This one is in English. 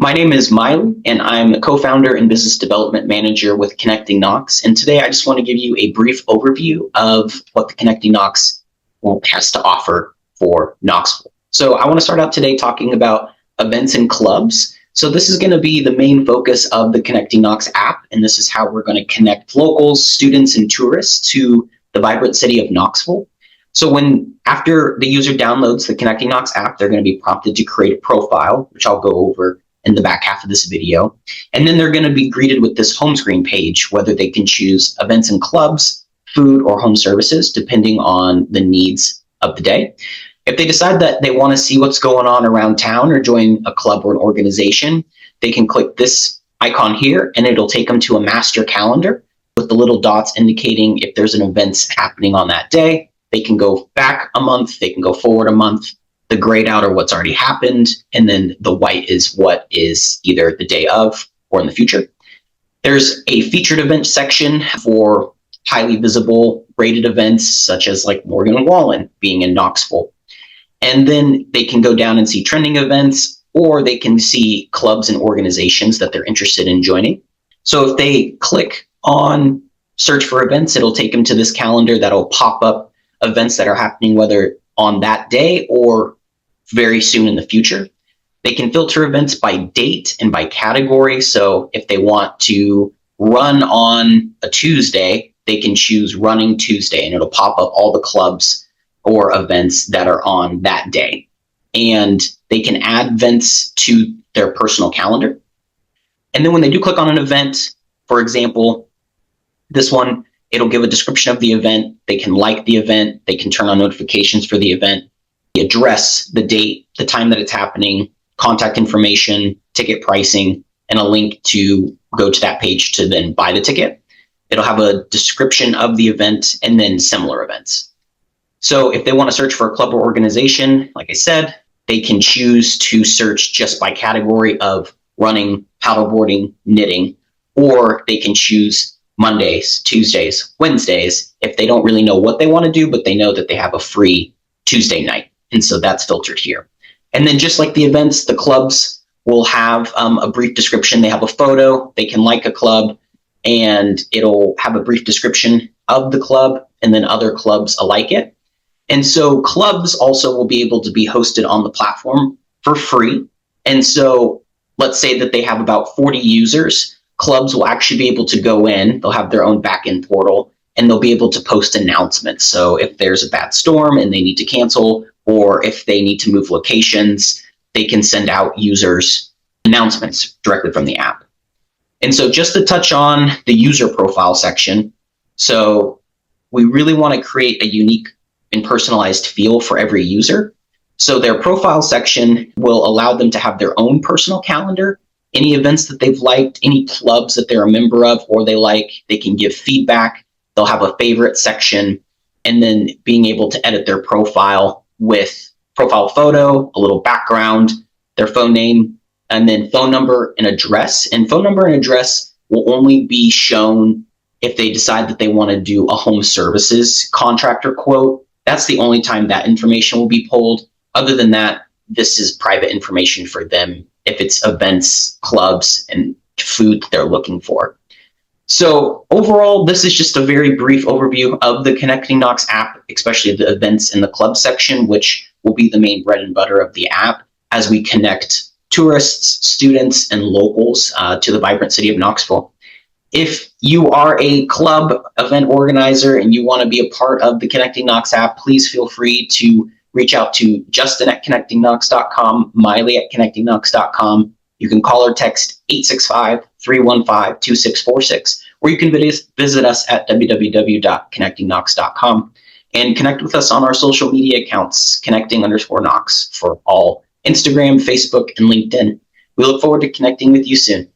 My name is Miley, and I'm a co-founder and business development manager with Connecting Knox. And today I just want to give you a brief overview of what the Connecting Knox has to offer for Knoxville. So I want to start out today talking about events and clubs. So this is going to be the main focus of the Connecting Knox app, and this is how we're going to connect locals, students, and tourists to the vibrant city of Knoxville. So after the user downloads the Connecting Knox app, they're going to be prompted to create a profile, which I'll go over in the back half of this video. And then they're going to be greeted with this home screen page, whether they can choose events and clubs, food, or home services, depending on the needs of the day. If they decide that they want to see what's going on around town or join a club or an organization, they can click this icon here and it'll take them to a master calendar with the little dots indicating if there's an event happening on that day. They can go back a month, they can go forward a month. The grayed out are what's already happened, and then the white is what is either the day of or in the future. There's a featured event section for highly visible rated events, such as like Morgan Wallen being in Knoxville. And then they can go down and see trending events, or they can see clubs and organizations that they're interested in joining. So if they click on search for events, it'll take them to this calendar that'll pop up events that are happening, whether on that day or very soon in the future. They can filter events by date and by category. So if they want to run on a Tuesday, they can choose Running Tuesday, and it'll pop up all the clubs or events that are on that day. And they can add events to their personal calendar. And then when they do click on an event, for example, this one, it'll give a description of the event. They can like the event. They can turn on notifications for the event, the address, the date, the time that it's happening, contact information, ticket pricing, and a link to go to that page to then buy the ticket. It'll have a description of the event and then similar events. So if they want to search for a club or organization, like I said, they can choose to search just by category of running, paddleboarding, knitting, or they can choose Mondays, Tuesdays, Wednesdays, if they don't really know what they want to do, but they know that they have a free Tuesday night. And so that's filtered here. And then just like the events, the clubs will have a brief description. They have a photo, they can like a club, and it'll have a brief description of the club, and then other clubs alike it. And so clubs also will be able to be hosted on the platform for free. And so let's say that they have about 40 users. Clubs will actually be able to go in, they'll have their own backend portal, and they'll be able to post announcements. So if there's a bad storm and they need to cancel, or if they need to move locations, they can send out users announcements directly from the app. And so just to touch on the user profile section, so we really want to create a unique and personalized feel for every user. So their profile section will allow them to have their own personal calendar, any events that they've liked, any clubs that they're a member of or they like, they can give feedback. They'll have a favorite section, and then being able to edit their profile with profile photo, a little background, their phone name, and then phone number and address. And phone number and address will only be shown if they decide that they want to do a home services contractor quote. That's the only time that information will be pulled. Other than that, this is private information for them if it's events, clubs, and food that they're looking for. So overall, this is just a very brief overview of the Connecting Knox app, especially the events and the club section, which will be the main bread and butter of the app as we connect tourists, students, and locals to the vibrant city of Knoxville. If you are a club event organizer and you want to be a part of the Connecting Knox app, please feel free to reach out to Justin at connectingknox.com, Miley at connectingknox.com. You can call or text 865-315-2646, or you can visit us at www.connectingknox.com and connect with us on our social media accounts, connecting_Knox, for all Instagram, Facebook, and LinkedIn. We look forward to connecting with you soon.